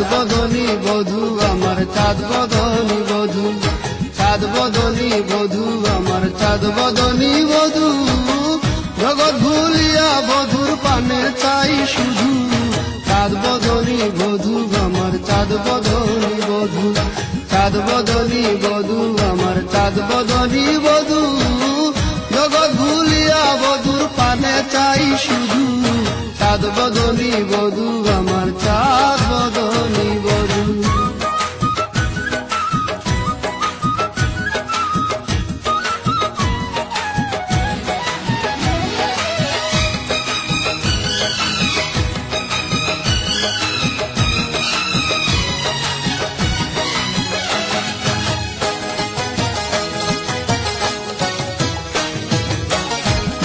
বদনী বধূ আমার চাঁদ বদনী বধূ, চাঁদ বদনী বধূ আমার চাঁদ বদনী বধূ, জগৎ ভুলিয়া বধূর পানে চাই শুধু। চাঁদ বদনী বধূ আমার চাঁদ বদনী বধূ, চাঁদ বদনী বধূ আমার চাঁদ বদনী বধূ, জগৎ ভুলিয়া বধূর পানে চাই শুধু। চাঁদ বদনী বধূ আমার চাঁদ বদনী বধূ।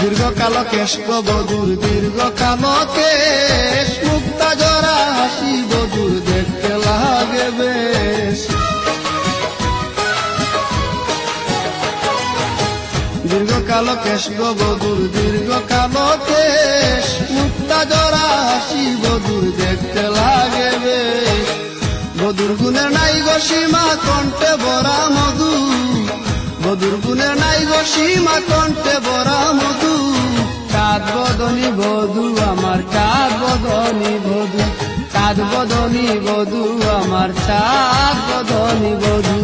দীর্ঘকাল কেশ বধূর দীর্ঘকাল কেশ, মুক্তা জরা হাসি বধূর দেখতে লাগে বেশ। দীর্ঘকাল কেশ বধূর দীর্ঘকাল কেশ, মুক্তা জরা হাসি বধূর দেখতে লাগে বেশ। বধূর গুণের নাই গো সীমা কণ্ঠে ভরা মধু, বধূর গুণের নাই গো সীমা কণ্ঠে ভরা মধু। চাঁদ বদনী বধূ আমার চাঁদ বদনী বধূ, চাঁদ বদনী বধূ আমার চাঁদ বদনী বধূ।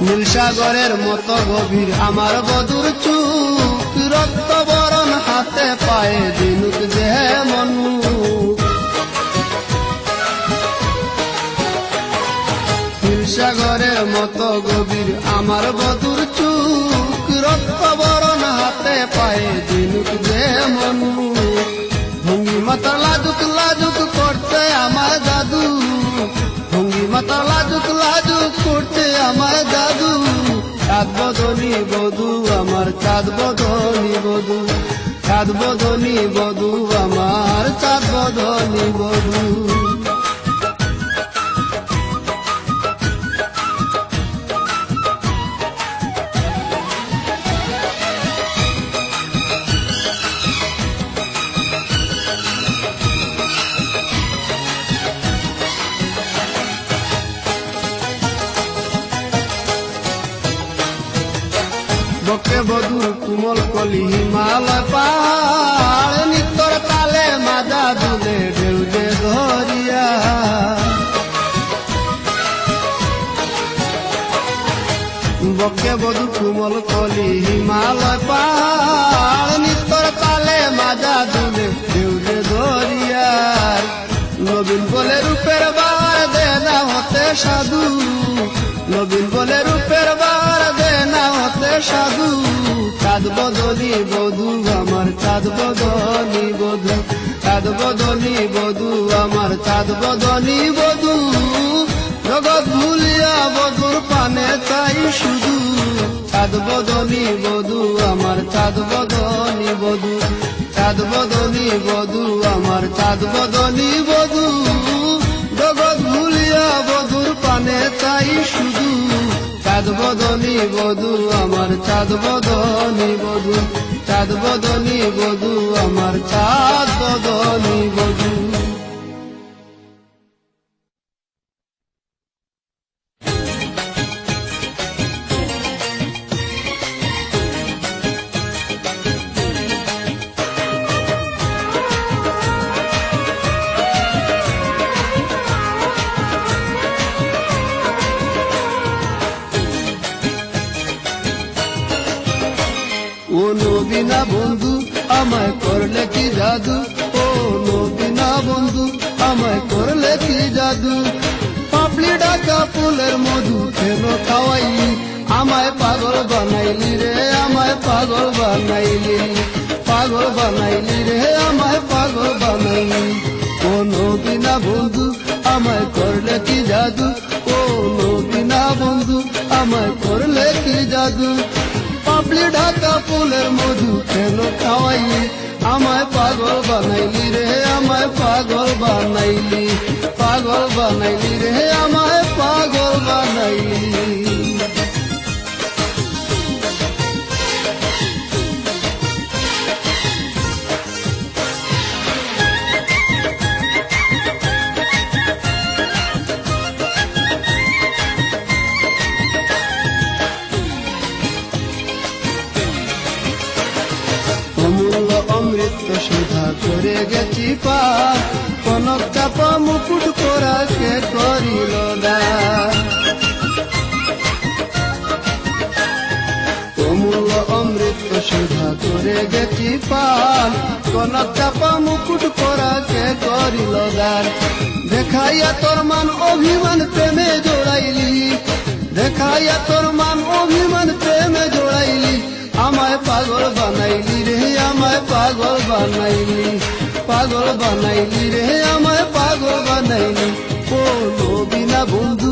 নীলসাগরের মতো গভীর আমার বধূর চুক, রক্ত বরণ হাতে পায়ে দিনুক দেহে মনু। নীলসাগরের মতো গভীর আমার বধূর চুক, রক্ত বরণ হাতে পায়ে দিনুক দেহে মনু। ভঙ্গি মাতা লাজুক লাজুক করতে আমার জাদু, ভঙ্গি মাতা লাজুক লাজুক করতে আমার জাদু। চাঁদ বদনী বধূ আমার চাঁদ বদনী বধূ, চাঁদ বদনী বধূ আমার চাঁদ বদনী বধূ। বকে বধূর কুমল কলি হিমালয় পাহাড়, নিত্যর তালে মাজা দুলে ঢেউ যে ধরিয়া। বকে বধূ কুমল কলি হিমালয় পাহাড়, নিত্যর তালে মাজা দুলে ঢেউ যে ধরিয়া। নবীন বলে রূপের বার দে না হতে সাধু, নবীন বলে রূপের বার দে না হতে সাধু। চাঁদ বদনী বধূ আমার চাঁদ বদনী বধূ, চাঁদ বদনী বধূ আমার চাঁদ বদনী বধূ, জগৎ ভুলিয়া বধূর পানে চাই শুধু। চাঁদ বদনী বধূ আমার চাঁদ বদনী বধূ, চাঁদ বদনী বধূ আমার চাঁদ বদনী বধূ, জগৎ ভুলিয়া বধূর পানে চাই শুধু। চাঁদ বদনী বধূ আমার চাঁদ বদনী বধূ, চাঁদ বদনী বধূ আমার চাঁদ বদনী বধূ। ও নবীনা বন্ধু আমায় করলে কি জাদু, ও নবীনা বন্ধু আমায় করলে কি জাদু। পাপড়ি ঢাকা ফুলের মধু কেন খাওয়াইলি, আমায় পাগল বানাইলি রে, আমায় পাগল বানাইলি, পাগল বানাইলি রে, আমায় পাগল বানাইলি। ও নবীনা বন্ধু আমায় করলে কি জাদু, ও নবীনা বন্ধু আমায় করলে কি জাদু। পাপড়ি ঢাকা ফুলের মধু কেন খাওয়াইলি আমায় পাগল বানাইলি রে আমায় পাগল বানাইলি রে আমায় পাগল বানাইলি অমূল্য অমৃত সুধা করে গেছি পার কনক চাপা মুকুট করা কে করিল দান অমূল্য অমৃত সুধা করে গেছি পার কনক চাপা মুকুট করা কে করিল দান দেখাইয়া তোর মান অভিমান প্রেমে জোড়াইলি দেখাইয়া তোর মান অভিমান প্রেমে জোড়াইলি আমায় পাগল বানাইলি রে আমায় পাগল বানাইলি রে আমায় পাগল বানাইলি ও নবীনা বন্ধু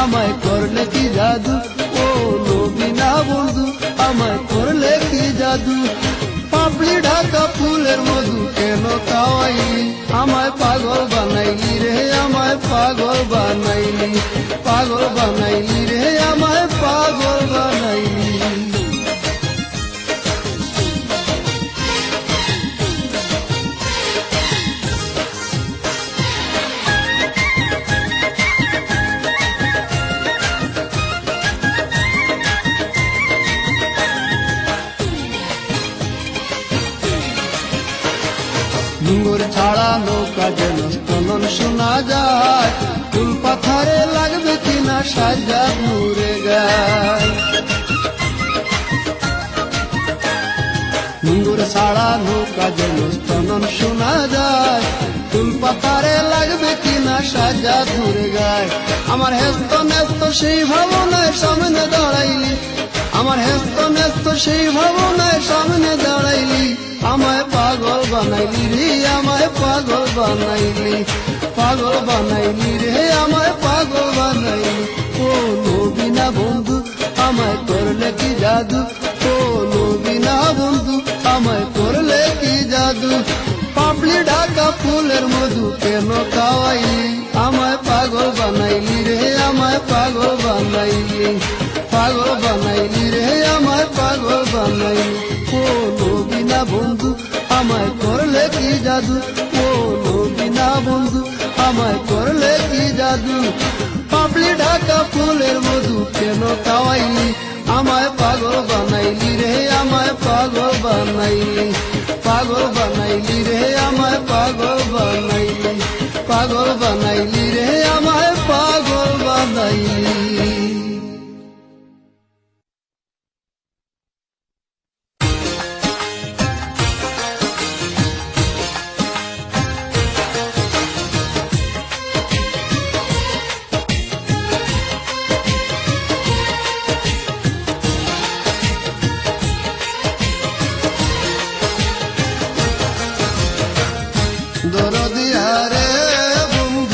আমায় করলে কি জাদু ও নবীনা বন্ধু আমায় করলে কি জাদু পাপড়ি ঢাকা ফুলের মধু কেন খাওয়াইলি আমায় পাগল বানাইলি রে আমায় পাগল বানাইলি রে আমায় পাগল বানাইলি ডুঙ্গর ছাড়া নৌকা যেন স্তনন শোনা যায় ফুল পাথারে লাগবে কিনা সাজা ঘুরে গায় ডুঙ্গর ছাড়া নৌকা যেন স্তনন শোনা যায় ফুল পাথারে লাগবে কিনা সাজা ঘুরে গায় আমার হেস্ত নেস্ত সেই ভাবনায় সামনে দাঁড়াইলি আমার হেস্ত নেস্ত সেই ভাবনায় সামনে দাঁড়াইলি আমায় পাগল বানাইলি রে আমায় পাগল বানাইলি রে আমায় পাগল বানাইলি ও নবীনা বন্ধু আমায় করলে কি জাদু ও নবীনা বন্ধু আমায় করলে কি জাদু পাপড়ি ঢাকা ফুলের মধু কেন খাওয়াইলি আমায় পাগল বানাইলি রে আমায় পাগল বানাইলি রে আমায় পাগল বানাইলি ও নবীনা বন্ধু আমায় করলে কি জাদু ও নবীনা বন্ধু আমায় করলে কি জাদু পাপড়ি ঢাকা ফুলের মধু কেন খাওয়াইলি আমায় পাগল বানাইলি রে আমায় পাগল বানাইলি রে আমায় পাগল বানাইলি রে আমায় পাগল বানাইলি দরদিয়া রে বন্ধু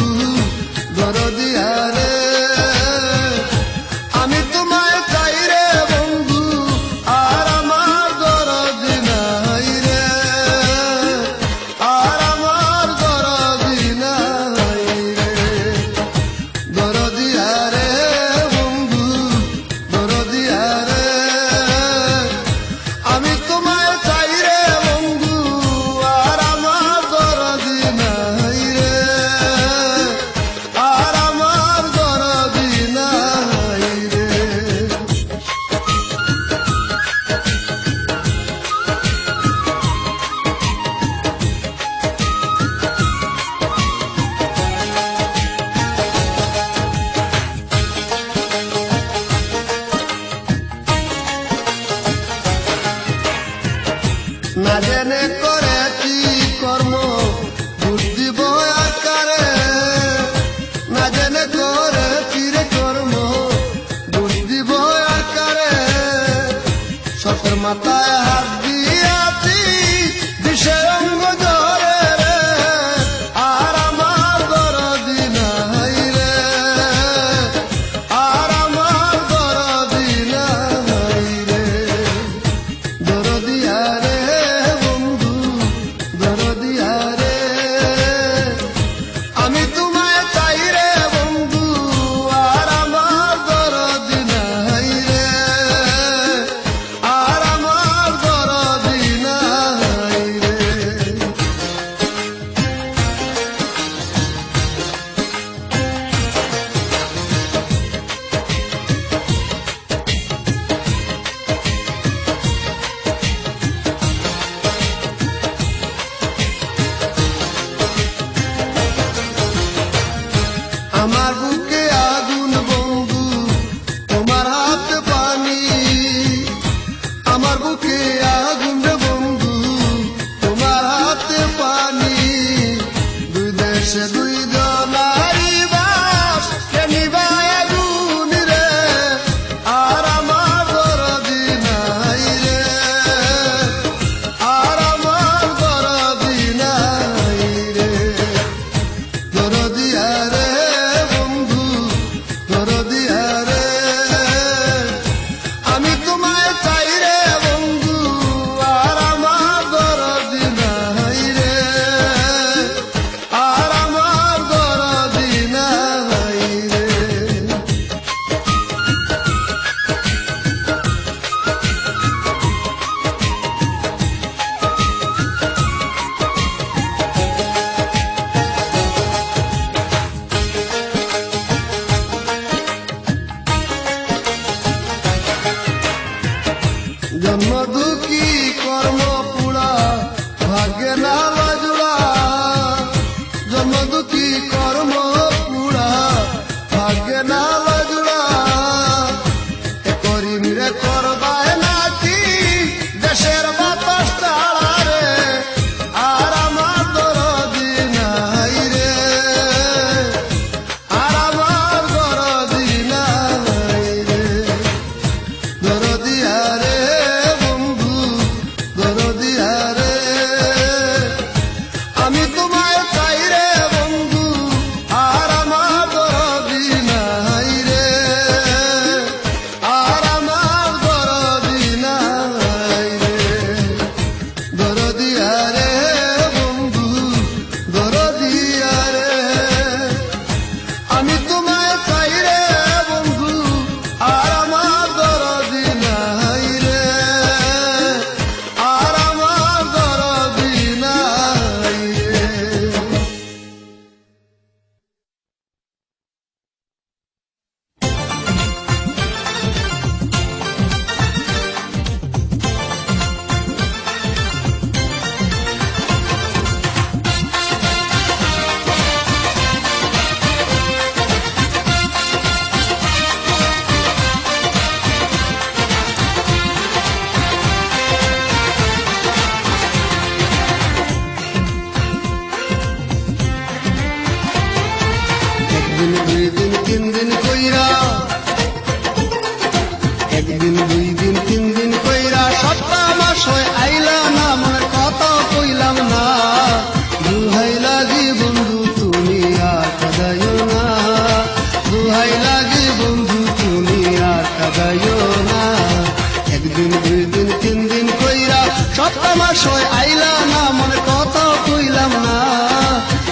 আমার বুকে আগুন বন্ধু তোমার হাতে পানি, আমার বুকে আগুন রে বন্ধু তোমার হাতে পানি, দুই দেশে দুই জনারি বাস কে নিভায় আগুন রে, আর আমার দরদি নাই রে, আর আমার দরদি নাই রে, দরদিয়া রে বন্ধু দরদিয়া রে, আমি তোমায় চাই রে বন্ধু আর আমার দরদি নাই রে, আর আমার দরদি নাই রে। জন্ম দুঃখী কর্ম পুরা ভাগ্যে না লাজুড়া, জন্ম দুঃখী কর্ম পুরা ভাগ্যে না লাজুড়া, করিম রে করবায় নাকি দেশের বাতাস তাড়া রে, আর আমার দরদি নাই রে, আর আমার দরদি নাই রে, দরদিয়া রে বন্ধু দরদিয়া রে, আমি তোমায় চাই রে বন্ধু আর আমার দরদি নাই রে, আর আমার দরদি নাই রে, দরদিয়া রে বন্ধু দরদিয়া রে, আমি তোমায় চাই রে বন্ধু আর আমার দরদি নাই রে, আর আমার দরদি নাই রে। একদিন দুই দিন তিন দিন কইরা, একদিন দুই দিন তিন দিন কইরা সপ্তাহ মাস হয় আইলা না, মনের কথা কইলাম না, দুহাই লাগি বন্ধু তুমি আর কাঁদাইও না, দুহাই লাগি বন্ধু তুমি আর কাঁদাইও না, একদিন দুই দিন তিন দিন কইরা সপ্তাহ মাস হয় আইলা না, মনের কথা কইলাম না,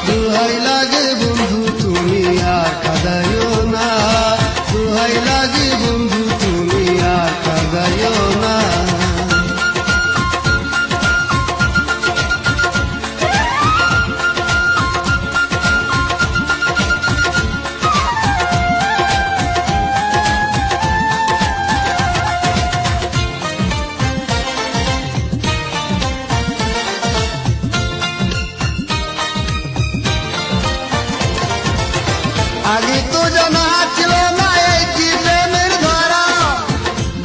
দুহাই লাগে বন্ধু তুমি আর কাঁদাইও না, দুহাই লাগে বন্ধু তুমি আর কাঁদাইও না। আগে তো জানা ছিল না এই কি প্রেমের ধারা,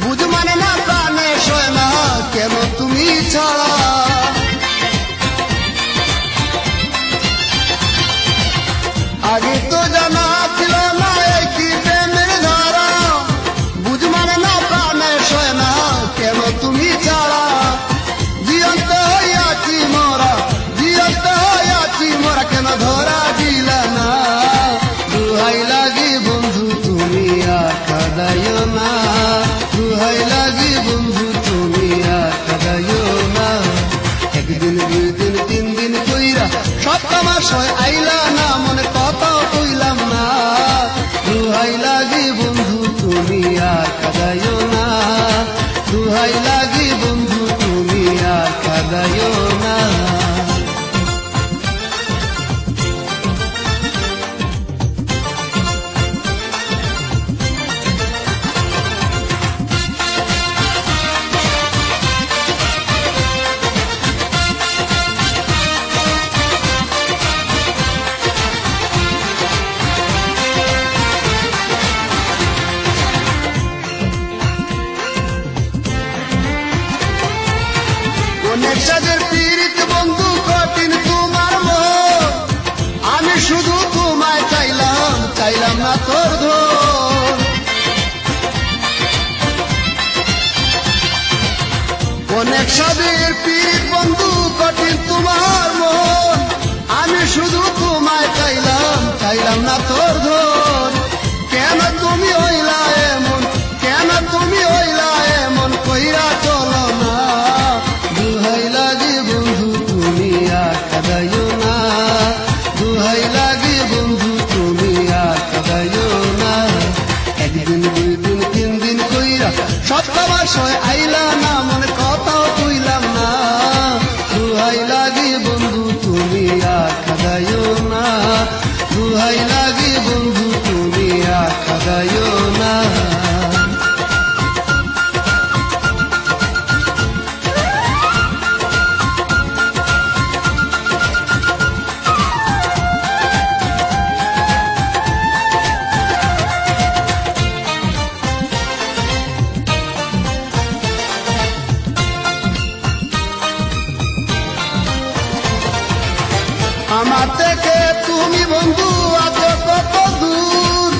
বুঝ মানে না প্রাণে সয় না কেন তুমি ছাড়া, আগে তো জানা ছিল না এই কি প্রেমের ধারা, বুঝ মানে না প্রাণে সয় না কেন তুমি ছাড়া, জিয়ন্ত হইয়াছি মোরা, জিয়ন্ত হইয়াছি মোরা কেন ধরা দিলা না, দুহাই লাগি বন্ধু তুমি আর কাঁদাইও না, দুহাই লাগি বন্ধু তুমি আর কাঁদাইও না, একদিন দুই দিন তিন দিন কইরা সপ্তাহ মাস হয় আইলা না, মনে কথা কইলাম না, দুহাই লাগি বন্ধু তুমি আর কাঁদাইও না, দুহাই লাগি বন্ধু তুমি আর কাঁদাইও না। শুধু তোমায় চাইলাম, চাইলাম না তোর ধন। অনেক সাদের পীর বন্ধু কঠিন তোমার মন, আমি শুধু তোমায় চাইলাম, চাইলাম না তোর ধন। কেন তুমি হইলা এমন, কেন তুমি হইলা এমন কইরা চলো না, দুহাই লাগে বন্ধু তুমি আর কাঁদাইও না, দুহাই লাগে বন্ধু তুমি আর কাঁদাইও না। একদিন দুই দিন তিন দিন কইরা সপ্তাহ আইলা না, মনে কথাও কইলাম না, দুহাই লাগে বন্ধু তুমি আর কাঁদাইও না, দুহাই লাগে বন্ধু তুমি আর কাঁদাইও না। আমার থেকে তুমি বন্ধু আছো কত দূর,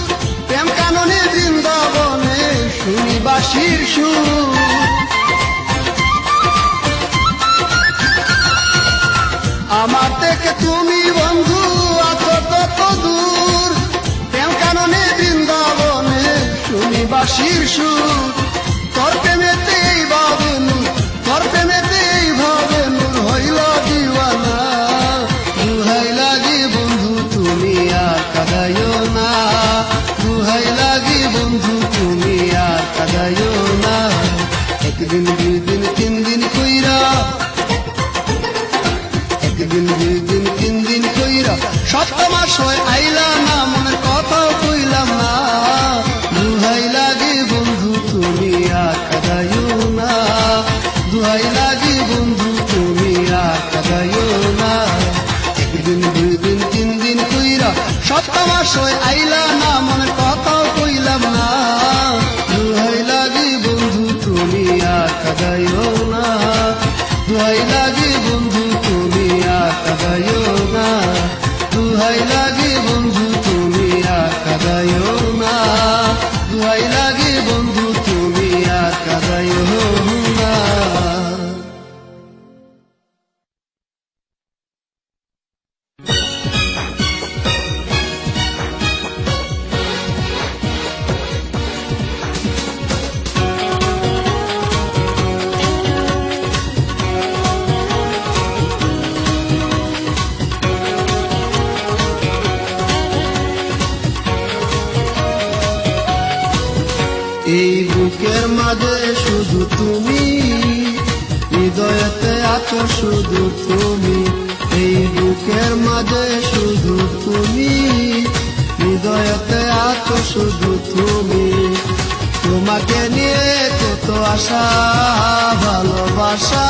প্রেম কাননে বৃন্দাবনে শুনি বাঁশির সুর। আমার থেকে তুমি বন্ধু আছো কত দূর, প্রেম কাননে বৃন্দাবনে শুনি বাঁশির সুর। তোর প্রেমেতে এই ভাবে নূর, তোর প্রেমেতে এই ভাবে নূর হইল দিওয়ানা, দুহাই লাগে বন্ধু তুমি আর কাঁদাইও না, দুহাই লাগে বন্ধু তুমি আর কাঁদাইও না। একদিন দুই দিন তিন দিন কইরা, একদিন দুই দিন তিন দিন কইরা সপ্তাহ আইলা না, মনের কথাও কইলাম না, দুহাই লাগে বন্ধু তুমি আর কাঁদাইও না, দুহাই লাগে বন্ধু তুমি আর কাঁদাইও না। একদিন দুই দিন তিন দিন কইরা সপ্তাহ আইলা না, মনের কথাও কইলাম না, দুহাই লাগে বন্ধু তুমি আর কাঁদাইও না, দুহাই লাগে বন্ধু তুমি আর কাঁদাইও না, দুহাই লাগে বন্ধু তুমি আর কাঁদাইও না, দুহাই লাগে বন্ধু তুমি আর কাঁদাইও না। এই বুকের মাঝে শুধু তুমি, হৃদয়েতে আছো শুধু তুমি, এই বুকের মাঝে শুধু তুমি, হৃদয়েতে আছো শুধু তুমি। তোমাকে নিয়ে কত আশা ভালোবাসা,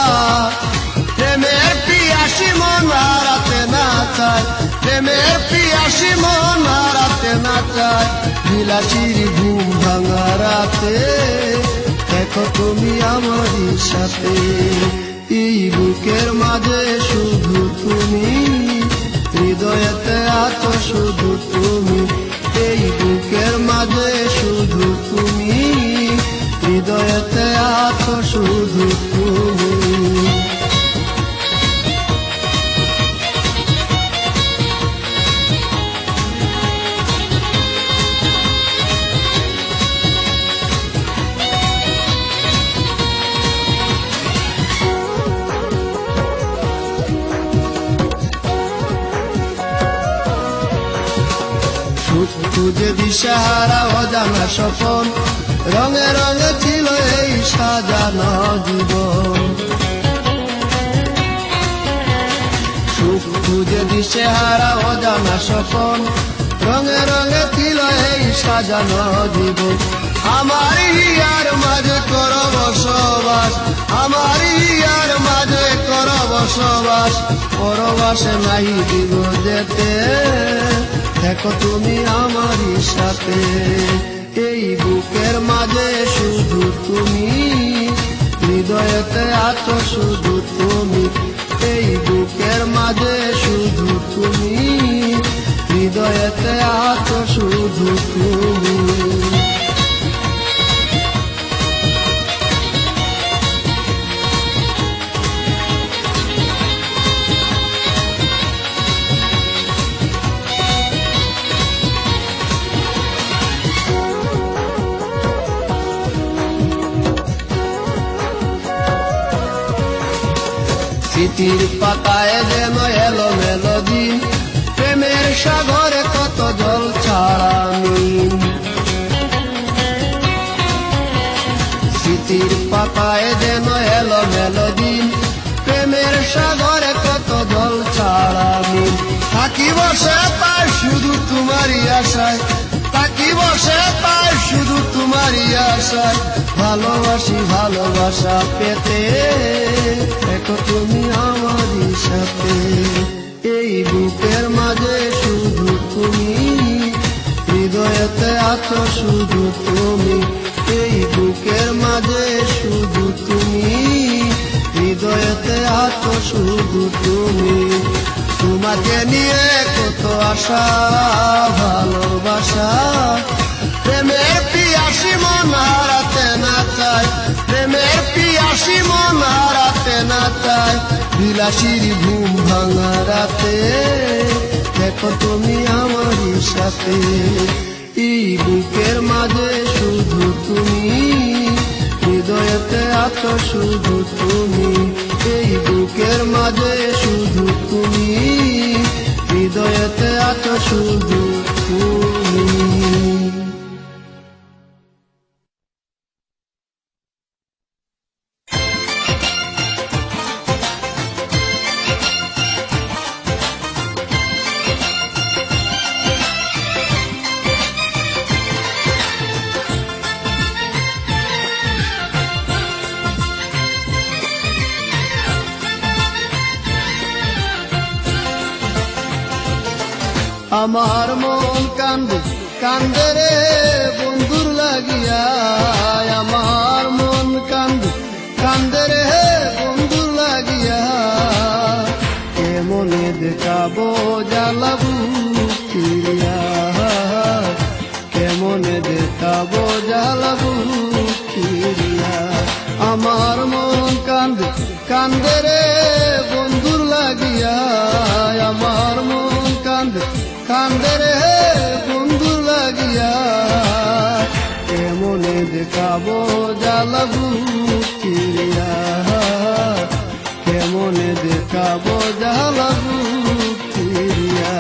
প্রেমের পিয়াসী মন হারাতে না চায়, প্রেমের পিয়াসী মন হারাতে না চায়। বিলাসীর ঘুম ভাঙা রাতে দেখো তুমি আমারই সাথে, এই বুকের মাঝে শুধু তুমি, হৃদয়েতে আছো শুধু তুমি, এই বুকের মাঝে শুধু তুমি, হৃদয়েতে আছো শুধু তুমি। খুঁজে দিশাহারা অজানা স্বপন, রঙে রঙে ছিল এই সাজানো জীবন। সুখ খুঁজে দিশাহারা অজানা স্বপন, রঙে রঙে ছিল এই সাজানো জীবন। আমার হিয়ার মাঝে কর বসবাস, আমার হিয়ার মাঝে কর বসবাস, পরবাসে নাই দিব যেতে, দেখো তুমি আমারই সাথে, এই বুকের মাঝে শুধু তুমি, হৃদয়েতে আছো শুধু তুমি, এই বুকের মাঝে শুধু তুমি, শুধু তুমি। চিঠির পাতায় যেন এলো মেলো দিন, প্রেমের সাগরে কত জল ছাড়া মিন। চিঠির পাতায় যেন এলো মেলো দিন, প্রেমের সাগরে কত জল ছাড়া মিন। থাকি বসে তাই শুধু তোমারই আশায়, থাকি বসে তাই শুধু তোমারই আশায়, ভালোবাসি ভালোবাসা পেতে দেখো তুমি আমারই সাথে। এই বুকের মাঝে শুধু তুমি, হৃদয়েতে আছো শুধু তুমি। এই বুকের মাঝে শুধু তুমি, হৃদয়েতে আছো শুধু তুমি। তোমাকে নিয়ে কত আশা ভালোবাসা, প্রেমের পিয়াসী মন হারাতে না চায়, প্রেমের পিয়াসী মন হারাতে না চায়। বিলাসীর ঘুম ভাঙা রাতে দেখো তুমি আমারই সাথে। এই বুকের মাঝে শুধু তুমি, হৃদয়েতে আছো শুধু তুমি। এই বুকের মাঝে শুধু তুমি, হৃদয়েতে আছো শুধু তুমি। আমার মন কান্দে কান্দে রে বন্ধুর লাগিয়া, আমার মন কান্দে কান্দে রে বন্ধুর লাগিয়া। কেমনে দেখাবো জ্বালাবু ফিরিয়া, কেমনে দেখাবো জ্বালাবু ফিরিয়া। আমার মন কান্দে কান্দে রে বন্ধুর লাগিয়া, আমার মন কান্দে কান্দে রে বন্ধু লাগিয়া। কেমনে দেখাবো জ্বালাবু ফিরিয়া, কেমনে দেখাবো জ্বালাবু ফিরিয়া।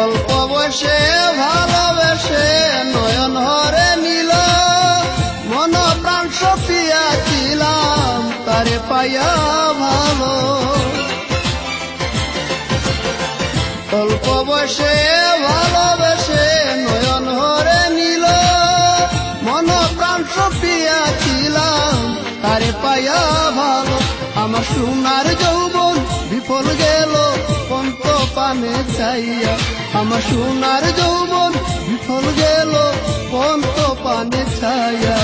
অল্প বয়সে ভালোবেসে নয়ন হরে নিল, মন প্রাণ সপিয়া ছিলাম তারে পাইয়া ভালো। অল্প বয়সে ভালোবেসে নয়ন হরে নিল, মন প্রাণ সপিয়া ছিলাম তারে পাইয়া ভালো। আমার সোনার যৌবন বিফল গেল পন্ত পানে চাইয়া, আমার সোনার যৌবন বিফল গেল পন্ত পানে ছায়া।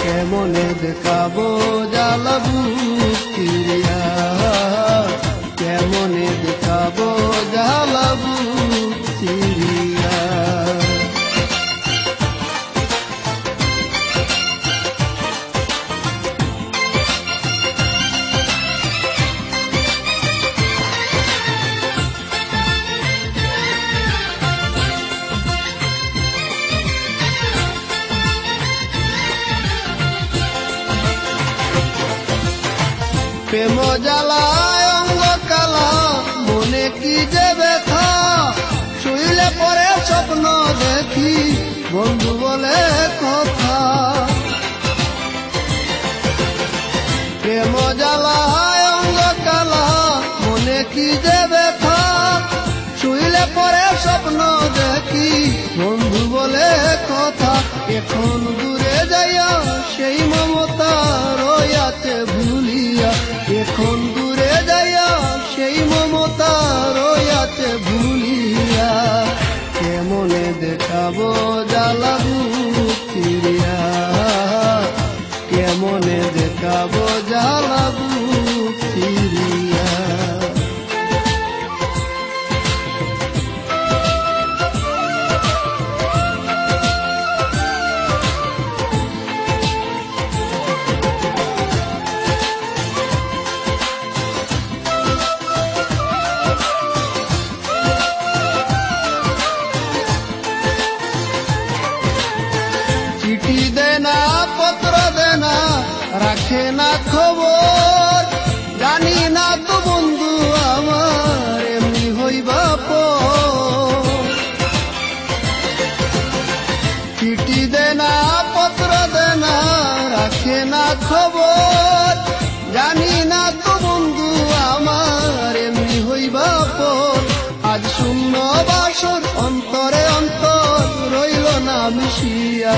কেমনে দেখাবো জ্বালাবু ফিরিয়া, কেমনে দেখাবো জ্বালাবু ফিরিয়া। প্রেম জ্বালায় অঙ্গ কালা, মনে কি যে ব্যথা। শুইলে পরে স্বপ্ন দেখি বন্ধু বলে কথা। প্রেম জ্বালায় অঙ্গ কালা, মনে কি যে ব্যথা। শুইলে পরে স্বপ্ন দেখি বন্ধু বলে কথা। এখন দূরে যাইয়া সেই মমতা রয়াতে ভুলি এখন দূরে যাইয়া সেই মমতা রইয়াছে ভুলিয়া, কেমনে দেখাবো জ্বালা বুক চিরিয়া, কেমনে দেখাবো জ্বালা বুক চিরিয়া। চিঠি দেনা পত্র দেনা রাখে না খবর, জানি না তো বন্ধু আমার এমনি হইবা পর। চিঠি দেনা পত্র দেনা রাখে না খবর, জানি না তো বন্ধু আমার এমনি হইবা পর। আজ শূন্য বাসর অন্তরে অন্তর রইল না মিশিয়া,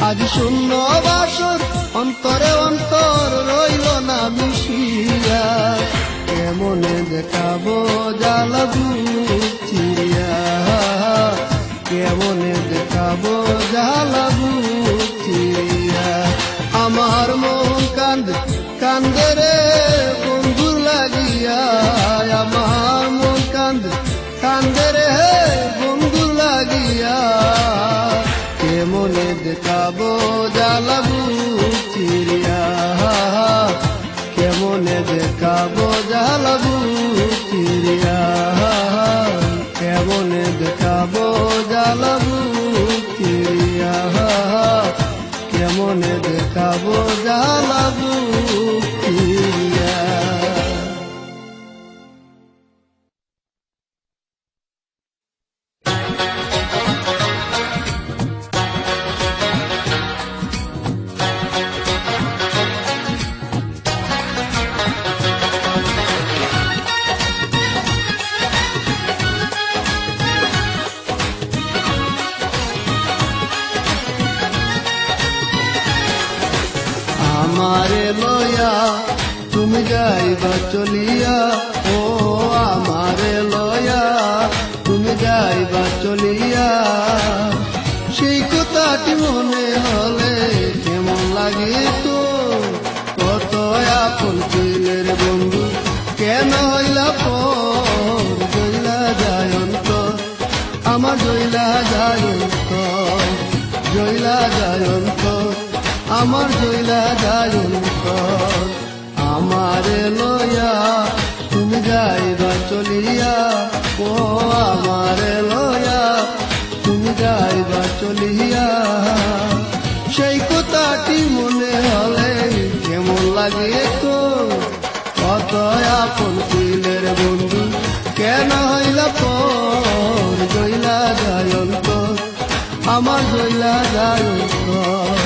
আজ শূন্য বাসর অন্তরে অন্তর রইল না মিশিয়া, কেমনে দেখাবো জ্বালা বুক চিরিয়া, কেমনে দেখাবো জ্বালা বুক চিরিয়া। আমার মন কান্দে কান্দে রে বন্ধুর লাগিয়া, আমার মন কান্দে কান্দে রে বন্ধুর লাগিয়া, কেমনে দেখাবো জ্বালা বুক চিরিয়া, কেমনে দেখাবো জ্বালা বুক চিরিয়া, কেমনে দেখাবো জ্বালা বুক চিরিয়া, কেমনে দেখাবো জ্বালা বুক চিরিয়া। আমারে লয়া তুমি যাইবা চলিয়া, ও আমারে লয়া তুমি যাইবা চলিয়া, সেই কথাটি মনে হলে কেমন লাগে তো, কত আপন ছিলের বন্ধু কেন হইলা পর, জইলা যায় অন্তর আমার জইলা যায় অন্তর, জইলা যায় অন্তর আমার জইলা যায় অন্তর। আমারে লয়া তুমি যাইবা চলিয়া, ও আমারে লয়া তুমি যাইবা চলিয়া, সেই কথাটি মনে হলে কেমন লাগে তো, কত আপন ছিলের বন্ধু কেন হইলা পর, জইলা যায় অন্তর আমার জইলা যায় অন্তর,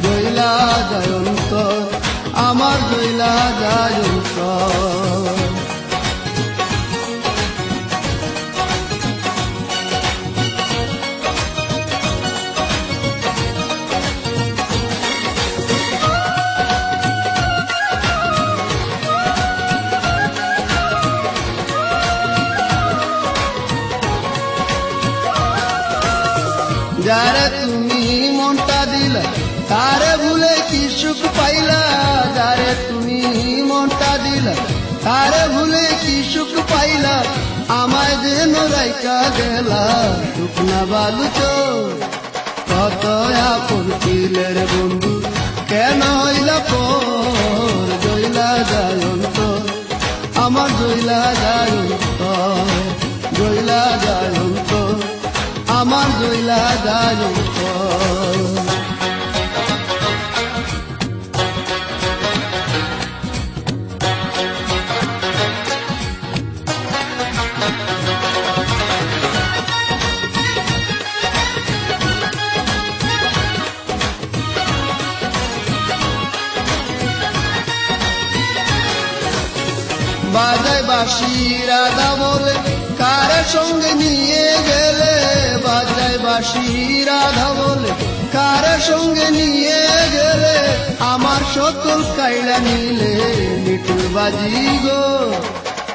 জইলা যায় অন্তর আমার জইলা যায় অন্তর। যারে তুমি মনটা দিলা তারে ভুলে কি সুখ পাইলা, যারে তুমি মনটা দিলা তারে ভুলে কি সুখ পাইলা, আমায় যেন রাইকা গেলা শুকনা বালু চোর, কত আপন ছিলের বন্ধু কেন হইলা পর, জইলা যায় অন্তর আমার জইলা যায় অন্তর, জইলা যায় অন্তর আমার জইলা যায় অন্তর। বাজায় বাঁশি রাধা বলে কারে সঙ্গে নিয়ে গেলে, বাজায় বাঁশি রাধা বলে কারে সঙ্গে নিয়ে গেলে, আমার সকল কাইলা নিলে নিটুর বাজি গো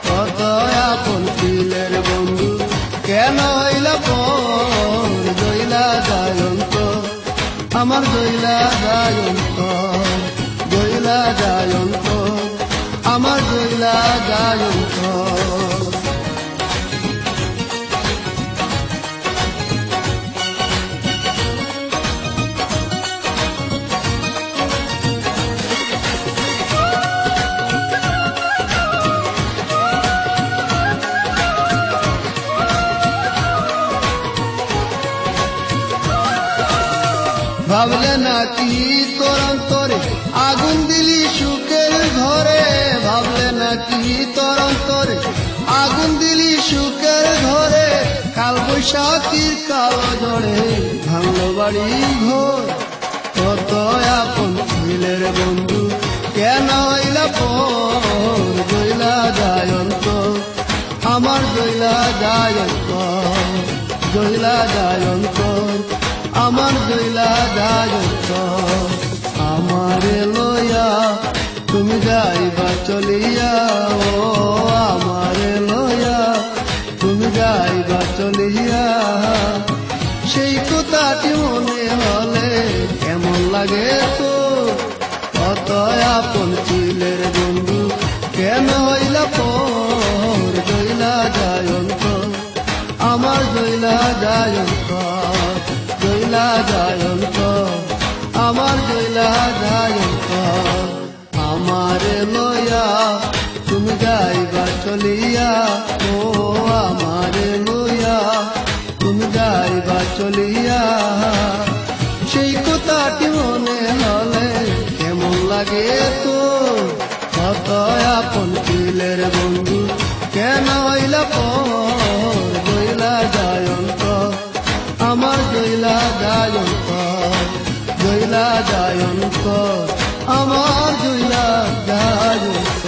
কত আপন ছিলের বন্ধু কেন হইলা পর জইলা যায়ন্ত আমার জইলা যায়ন্ত জইলা যায়ন্ত আমার জইলা যায়ন্ত ভাবলে নাকি তোর অন্তরে আগুন দিলি সুখের ঘরে ভাবলে নাকি তোর অন্তরে আগুন দিলি সুখের ঘরে কাল বৈশাখীর কালো ঝড়ে ভাঙলো বাড়ি ঘর কত আপন ছিলের বন্ধু কেন হইলা পর জইলা যায়ন্ত আমার জইলা যায়ন্ত জইলা যায়ন্ত আমার জইলা যায়ন্ত আমারে লইয়া তুমি যাইবা চলিয়া ও আমারে লইয়া তুমি যাইবা চলিয়া সেই কথাটি মনে হলে কেমন লাগে তো কত আপন ছিলের বন্ধু কেন হইলা পর জইলা যায়ন্ত আমার জইলা যায়ন্ত জইলা যায়ন্ত আমার জইলা যায়ন্ত আমারে লইয়া তুমি যাইবা চলিয়া ও আমারে লইয়া তুমি যাইবা চলিয়া সেই কথাটি মনে হলে কেমন লাগে তো কত আপন ছিলের বন্ধু কেন হইলা পর জইলা যায়ন্ত আমার জইলা যায়ন্ত জইলা যায়ন্ত আমার জইলা যায়ন্ত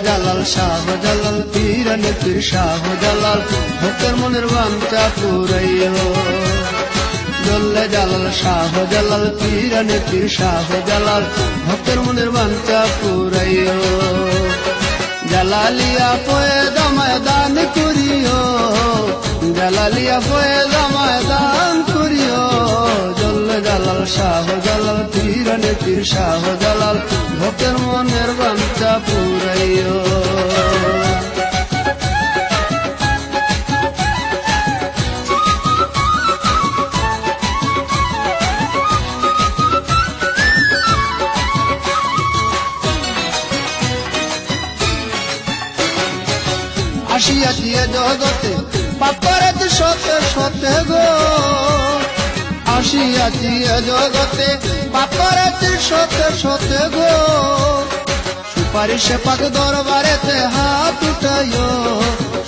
জালাল শাহ জালাল পীরানে পীর শাহ জালাল ভক্তের মনের বাঞ্ছা পুরাইও জল্লে জালাল শাহ জালাল পীরানে পীর শাহ জালাল ভক্তের মনের বাঞ্ছা পুরাইও জালালিয়া ফয়েদা ময়দান করিও জালালিয়া ফয়েদা ময়দান করিও জল্লে জালাল শাহ জালাল পীরানে পীর শাহ জালাল ভক্তের মনের বাঞ্ছা পুরাইও আসিয়াছি এ জগতে পাপ করেছি সতে সতে গো আসিয়াছি এ জগতে পাপ করেছি সতে সতে গো সুপারিশে পাক দরবারেতে হাত উঠাইও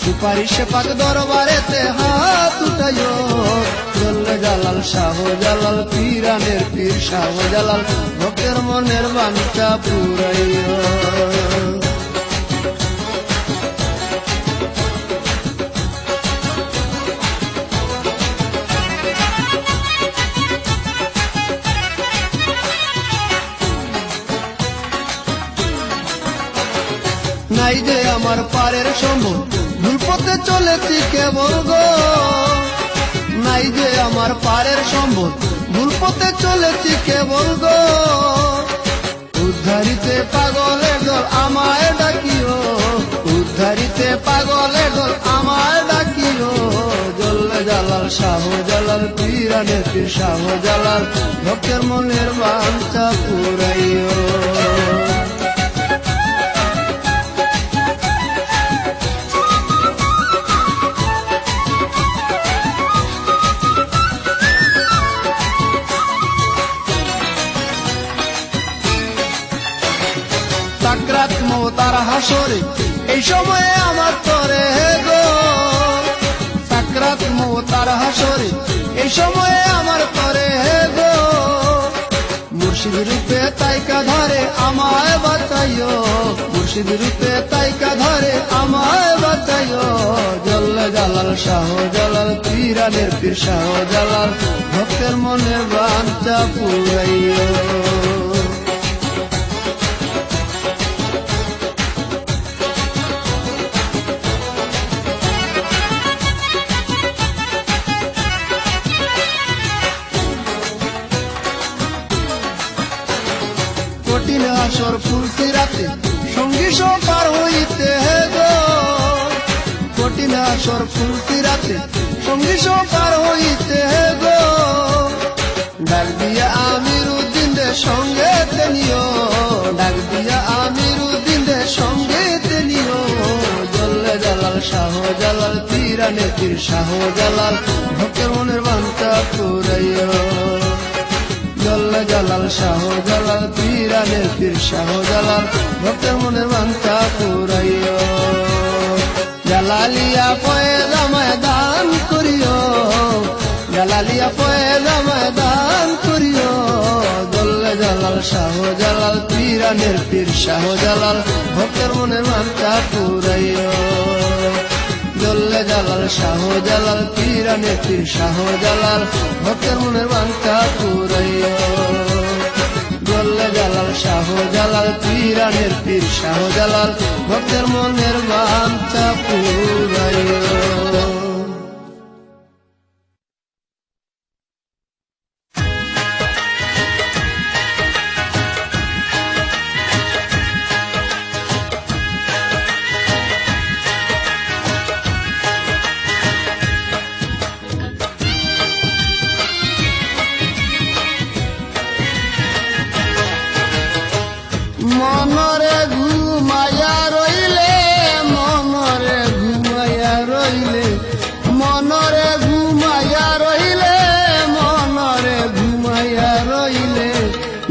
সুপারিশে পাক দরবারেতে হাত উঠাইও জল্লে জালাল শাহ জালাল পীরানের পীর শাহ জালাল ভক্তের মনের বাঞ্ছা পুরাইও নাই যে আমার পারের সম্ভব ভুল পথে চলেছি কেবল গো নাই যে আমার পারের সম্ভব ভুল পথে চলেছি কেবল গো উদ্ধারিতে পাগলের দল আমায় ডাকিও উদ্ধারিতে পাগলের দল আমায় ডাকিও জল্লে জালাল শাহ জালাল পীরানে পীর শাহ জালাল ভক্তের মনের বাঞ্ছা পুরাইও সাকরাত মওতার হাসরে এই সময়ে আমার তরে গো সাকরাত তাইকা ধরে আমায় বাঁচাইও, মুর্শিদ রূপে তাইকা ধরে আমায় বাঁচাইও। জল্লে জালাল শাহ জালাল পীরানের পীর শাহ জালাল, ভক্তের মনের বাঞ্ছা পুরাইও। কঠিন আসর ফুলতি রাতে সঙ্গী পার হইতে গো, কঠিন আসর ফুলতি রাতে সঙ্গী পার হইতে গো। ডাক দিয়া আমির উদ্দিন দে সঙ্গে নিও, ডাক দিয়া আমির উদ্দিন দে সঙ্গে নিও। জল্লে জালাল শাহ জালাল পীরানের পীর শাহ জালাল, ভক্তের মনের বাঞ্ছা পুরাইও। জল্লে জালাল শাহ জালাল পীরানের পীর শাহ জালাল, ভক্তের মনের বাঞ্ছা পুরাইও। জালালিয়া পয়দামায় দান করিও, জালালিয়া পয়দামায় দান করিও। জল্লে জালাল শাহ জালাল পীরানের পীর শাহ জালাল, ভক্তের মনের বাঞ্ছা পুরাইও। জল্লে জালাল শাহ জালাল পীরানের পীর শাহ জালাল, ভক্তের মনের বাঞ্ছা পুরাইও। জল্লে জালাল শাহ জালাল পীরানের পীর শাহ জালাল, ভক্তের মনের বাঞ্ছা পুরাইও। মনরে ঘুমায়া রইলে, মনরে ঘুমায়া রইলে, মনরে ঘুমায়া রইলে, মনরে ঘুমায়া রইলে।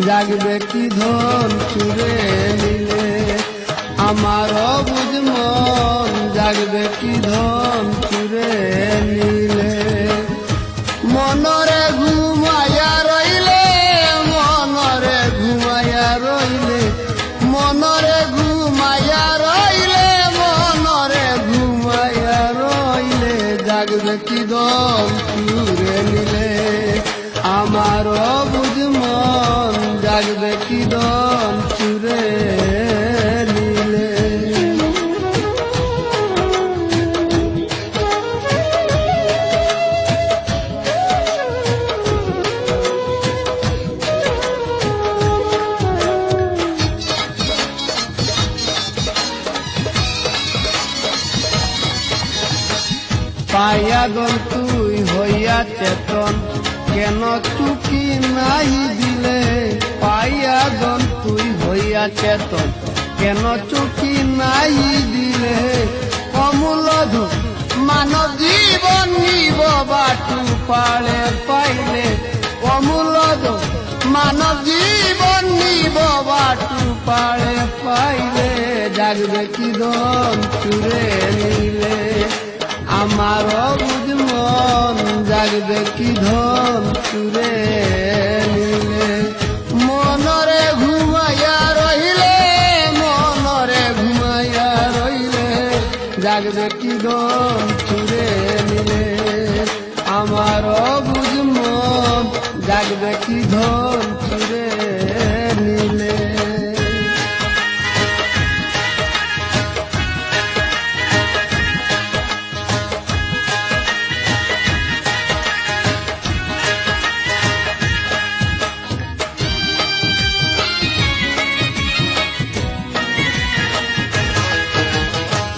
জাগবে কি ধন চুরে নিলে, আমার বুঝ মন জাগবে কি ধন চুরে নিলে। মনরে ঘুমায়া রইলে, মনরে ঘুমায়া রইলে, মনরে ঘুমায়া রইলে, মনরে ঘুমায়া রইলে। জাগবে কি ধন চুরে নিলে, আমার বুঝ মন জাগবে কি ধন চুরে নিলে। পায়াগল তুই হইয়া চেতন, কেন চুকি নাই দিলে। পায়াগল তুই হইয়া চেতন, কেন চুকি নাই দিলে। অমূলধ মানব জীবন নিব বাটু পালে পাইলে, অমূলধ মানব জীবন নিব বাটু পালে পাইলে। জাগবে কি ধন চুরে নিলে, আমার বুঝ মন জাগবে কি ধন চুরে নিলে। মনরে ঘুমাইয়া রইলে, মনরে ঘুমাইয়া রইলে। জাগবে কি ধন চুরে নিলে, আমার বুঝ মন জাগবে কি ধন চুরে নিলে।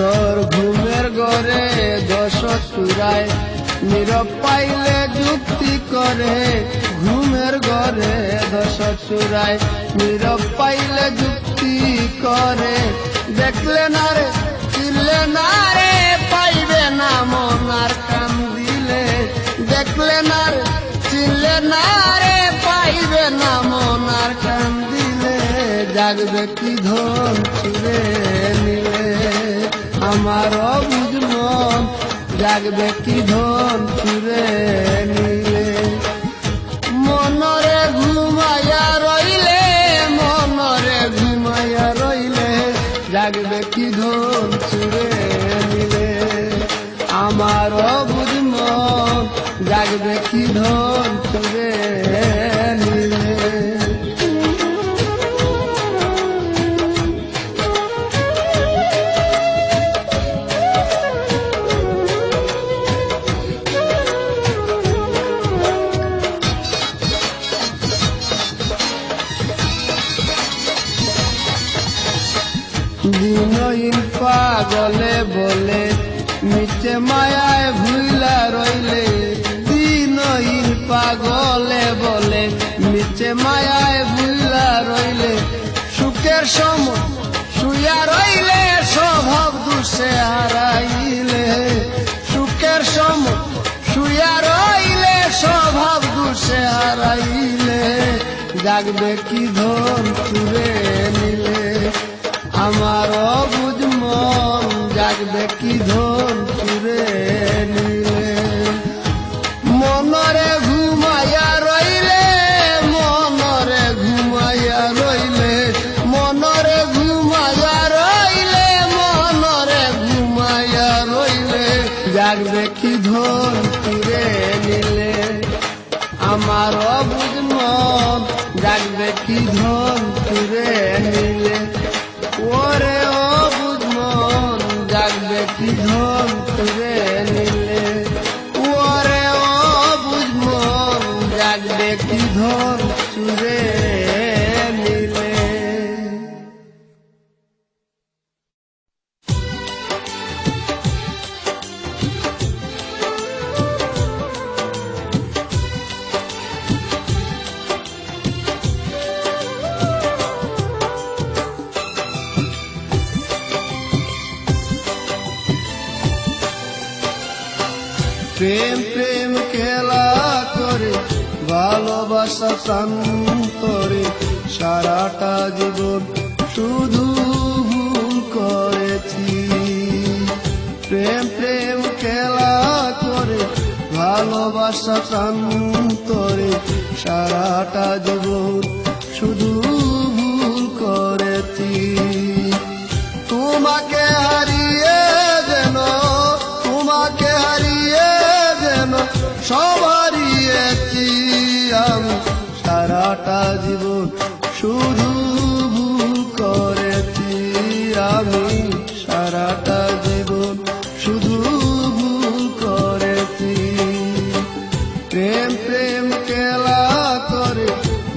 তোর ঘুমের ঘরে দোষ চুরায়, নীরব পাইলে যুক্তি করে। ঘুমের ঘরে দোষ চুরায়, নীরব পাইলে যুক্তি করে। দেখলে না রে চিনলে না রে, পাইবে না মন আর কান দিলে। দেখলে না রে চিনলে না রে, পাইবে না মন আর কান দিলে। জাগবে কি ধন চুরে নিলে, আমার বুঝ মন জাগবে কি ধন চুরে নিলে। মনরে ঘুমাইয়া রইলে, মন আমারও বুঝম জাগবে কি ধন চুরে নিলে। দিনহীন পাগলে বলে নিচে মায়ায় ভুইলা রইলে, দিনহীন পাগলে বলে নিচে মায়ায় ভুইলা রইলে, সুখের সময় শুয়া রইলে স্বভাব দুষে হারাইলে, সুখের সময় শুয়া রইলে স্বভাব দুষে হারাইলে, জাগবে কি ধন চুরে নিলে। আমারও বুঝ মন জাগবে কি ধন চুরে নিলে। মনরে ঘুমাইয়া রইলে, মনরে ঘুমাইয়া রইলে, মনরে ঘুমাইয়া রইলে, মনরে ঘুমাইয়া রইলে, জাগবে কি ধন চুরে নিলে। আমারও বুঝ মন জাগবে কি ধন চুরে নিলে। ওরে ও বুঝ মন জাগবে কি ধন চুরে নিলে। ওরে ও বুঝ মন জাগবে কি ধন চুরে নিলে। প্রেম প্রেম খেলা করে ভালোবাসা প্রান্তরে সারাটা জীবন শুধু ভুল করেছি। প্রেম প্রেম খেলা করে ভালোবাসা প্রান্তরে সারাটা জীবন শুধু ভুল করেছি। তোমাকে হারিয়ে যেন, তোমাকে হারিয়ে যেন সব হারিয়েছি আমি, সারাটা জীবন শুধু ভুল করেছি আমি, সারাটা জীবন শুধু ভুল করেছি। প্রেম প্রেম খেলা করে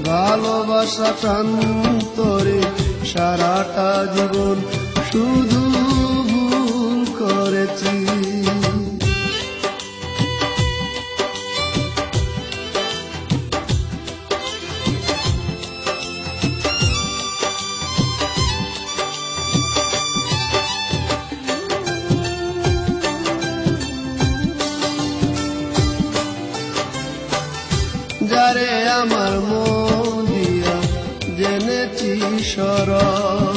ভালোবাসা প্রান্তরে সারাটা জীবন শুধু ভুল করেছি। যারে আমার মন দিয়া জেনেছি সরব,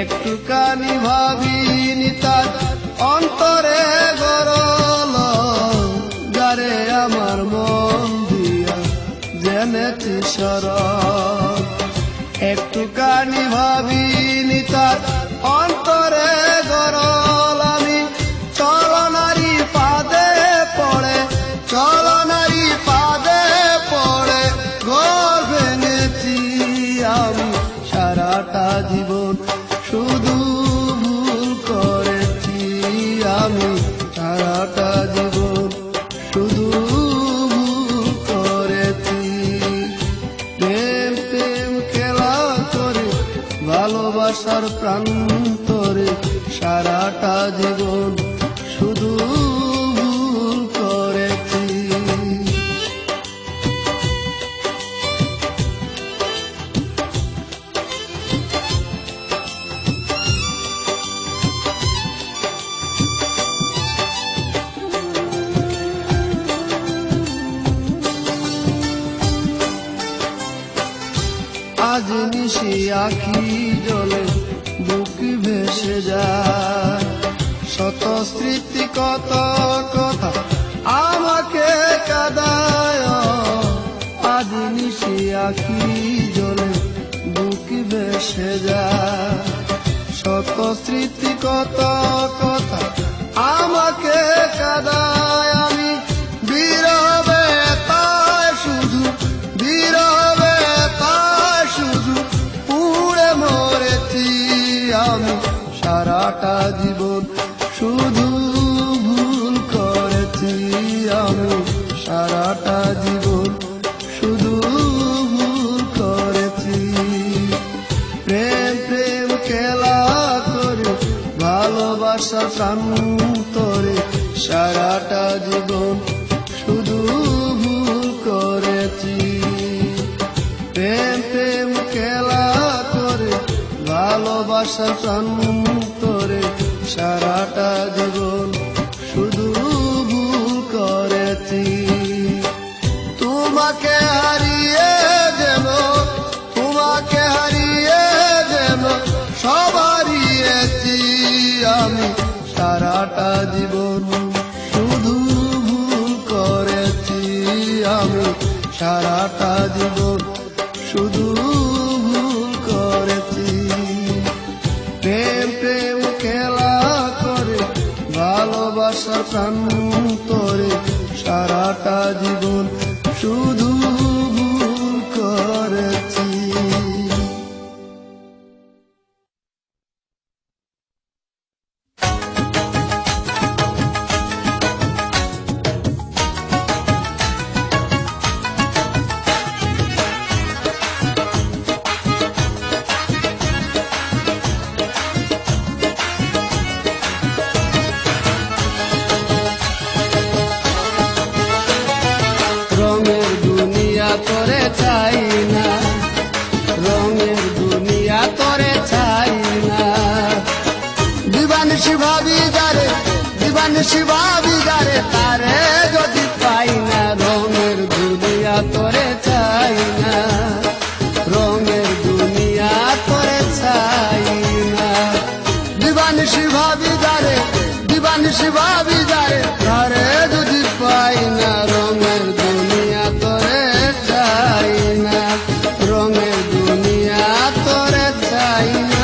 একটুখানি ভাবিনি তার অন্তরে গরল। যারে আমার মন দিয়া জেনেছি সরব, একটুখানি ভাবিনি তার অন্তরে গরল। আমি চলনারি পাদে পড়ে, চলনারি পাদে পড়ে ঘর ভেঙেছি আমি, সারাটা জীবন শুধু ভুল করেছি আমি, সারাটা জীবন শুধু ভুল করেছি। প্রেম প্রেম খেলা করে ভালোবাসার প্রান্তরে সারাটা জীবন শুধু ভুল করেছি। আজ নিশি আখি জলে বুক ভেসে যায়, শত স্মৃতি কত কথা আমাকে কাঁদায়। আজ নিশি আখি জলে বুক ভেসে যায়, শত স্মৃতি কত কথা আমাকে কাঁদায়। জীবন শুধু ভুল করেছি। প্রেম প্রেম খেলা করে ভালোবাসা প্রান্তরে সারাটা জীবন শুধু ভুল করেছি। তোমাকে হারিয়ে যেন সব হারিয়েছি আমি, সারাটা জীবন শুধু ভুল করেছি আমি, সারাটা জীবন শুধু ভুল করেছি। প্রেম প্রেম খেলা করে ভালোবাসার প্রান্তরে সারাটা জীবন শুধু ভুল করেছি। রঙের দুনিয়া তোরে চাই না, রঙের দুনিয়া তোরে চাই না। দিবানিশি ভাবি যারে, দিবানিশি ভাবি যারে, তারে যদি পাই না। রঙের দুনিয়া তোরে চাই না, রঙের দুনিয়া তোরে চাই না। দিবানিশি ভাবি যারে, দিবানিশি ভাবি যারে, তারে যদি পাই না। রঙের দুনিয়া তোরে চাই না, রঙের দুনিয়া তোরে চাই না।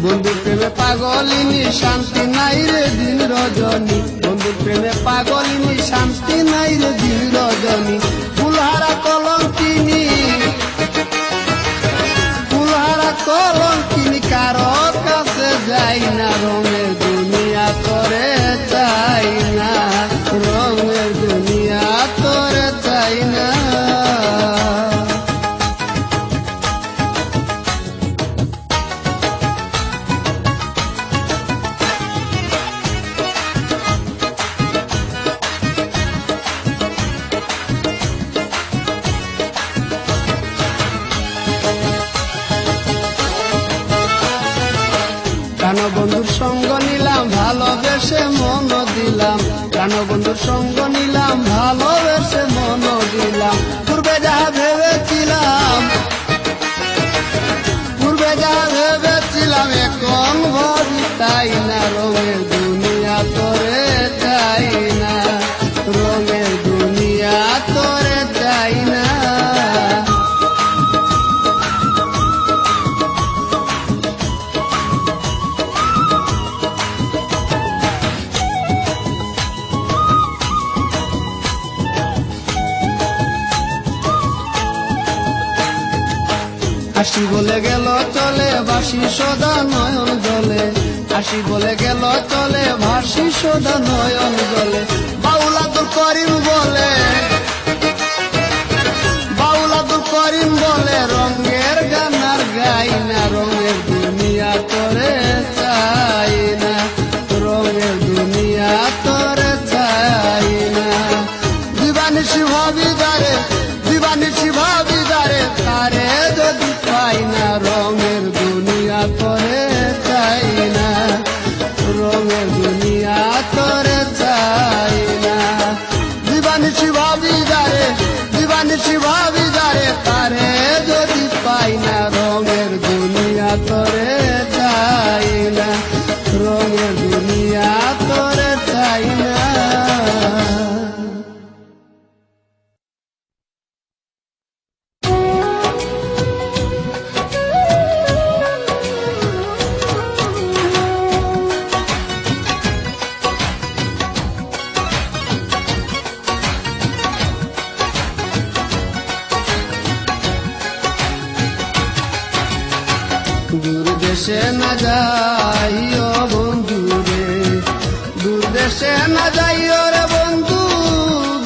বন্ধু প্রেমে পাগলিনী শান্তি নাই রে দিন রজনী, বন্ধু প্রেমে পাগলিনী শান্তি নাই রে দিন রজনী। ফুলহারা কলঙ্কিনী, ফুলহারা কলঙ্কিনী কারো কাছে যাই না। রঙের দুনিয়া তোরে চাই না, রঙের দুনিয়া তোরে চাই না। বন্ধুর সঙ্গ নিলাম ভালোবেসে মন দিলাম, বন্ধুর সঙ্গ নিলাম ভালোবেসে মন দিলাম। পূর্বে যা ভেবেছিলাম, পূর্বে যা ভেবেছিলাম, এখন ভাবি তাই না। রঙের দুনিয়া তোরে চাই না, রঙের দুনিয়া তোরে চাই না। হাসি বলে গেল চলে ভাসি সদা নয়ন জলে, হাসি বলে গেল চলে ভাসি সদা নয়ন জলে। বাউল আব্দুল করিম বলে, বাউল আব্দুল করিম বলে, রঙের গান আর গাই না। রঙের দুনিয়া তোরে চাই না, রঙের দুনিয়া তোরে চাই না। দিবানিশি ভাবি যারে, দিবানিশি ভাবি যারে, তারে যদি পাই না। রঙের দুনিয়া তোরে চাই না, রঙের দুনিয়া তোরে চাই না। দিবানিশি ভাবি যারে, দিবানিশি ভাবি যারে, তারে যদি পাই না। রঙের দুনিয়া তোরে চাই না, রঙের দুনিয়া তোরে চাই দেশে না যাইও রে বন্ধু,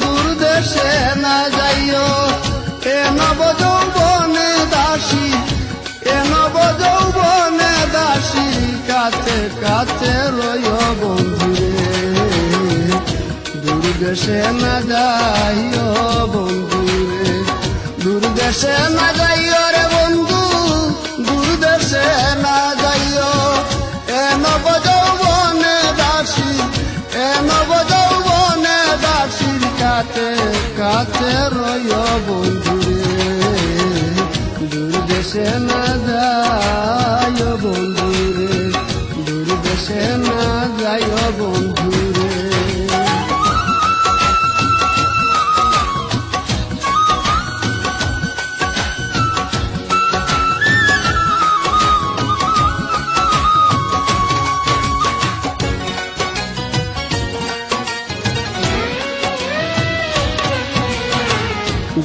দূর দেশে না যাইও। এ নব যৌবনে দাসী, এ নব যৌবনে দাসী, কাছে কাছে রইও বন্ধু রে। দূর দেশে না যাইও বন্ধু রে, দূর দেশে না যাইও রে বন্ধু, দূর দেশে না যাইও। এ নব যৌবনে দাসী, এ নব যৌবনে দাসীর কাছে কাছে রইও বন্ধু রে। দূর দেশে না যাইও বন্ধু রে, দূর দেশে না যাইও বন্ধু রে।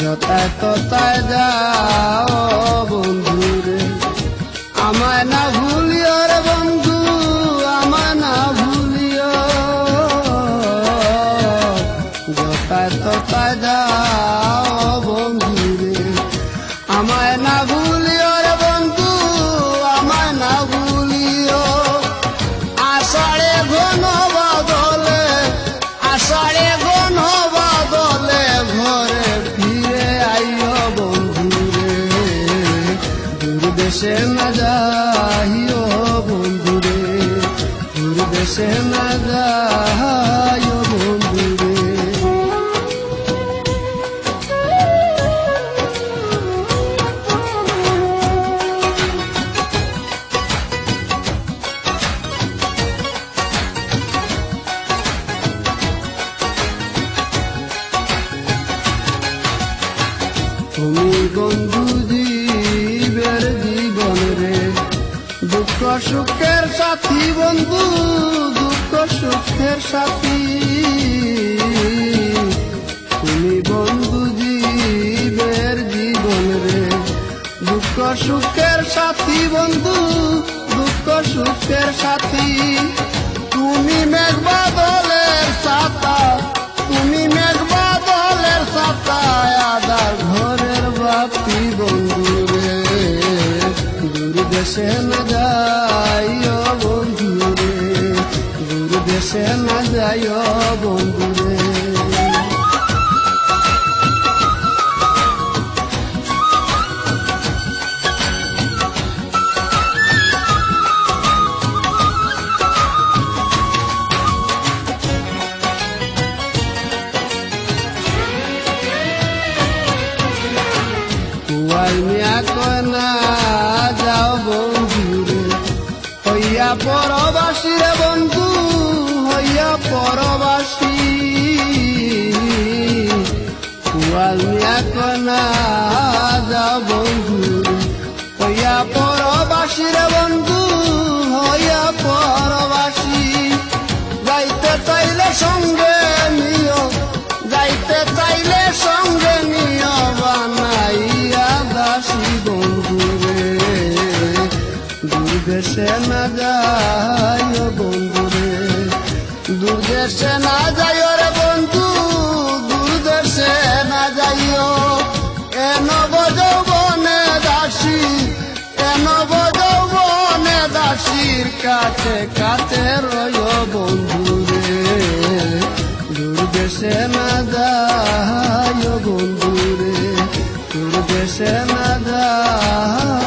যথায় তথায় যাও বন্ধু রে, আমায় না ভুলিও রে বন্ধু, আমায় না ভুলিও। যথায় তথায় যাও বন্ধু রে, আমায় না ভুলিও রে বন্ধু, আমায় না ভুলিও। আষাঢ়ে ঘন বাদলে, আষাঢ়ে ঘন বাদলে ঘরে ফিরে আইও বন্ধু রে। দূর দেশে না যাইও বন্ধু রে, দূর দেশে না যাইও বন্ধু রে। তুমি বন্ধু জীবের জীবন রে, দুঃখ সুখের সাথী বন্ধু, দুঃখ সুখের সাথী। তুমি বন্ধু জীবের জীবন রে, দুঃখ সুখের সাথী বন্ধু, দুঃখ সুখের সাথী। তুমি মেঘ বাদলের ছাতা, তুমি মেঘ বাদলের ছাতা, আদার ঘরের বাতি বন্ধু রে। দূর দেশে না যাইও বন্ধু রে, দূর দেশে না যাইও বন্ধু রে। মিয়া কয় না যাও বন্ধু রে, হইয়া পরবাসী রে বন্ধু, হইয়া পরবাসী। কুয়াল মিয়া কয় না যাও বন্ধু রে, হইয়া পরবাসী রে বন্ধু, হইয়া পরবাসী। যাইতে চাইলে সঙ্গে নিও, যাইতে চাইলে সঙ্গে নিও, বানাইয়া দাসী বন্ধু রে। দূর দেশে না যাইও বন্ধু রে, দূর দেশে না যাইও রে বন্ধু, দূর দেশে না যাইও। এ নব যৌবনে দাসী, এ নব যৌবনে দাসীর কাছে কাছে রইও বন্ধু রে। দূর দেশে না যাইও বন্ধু রে, দূর দেশে না যাইও।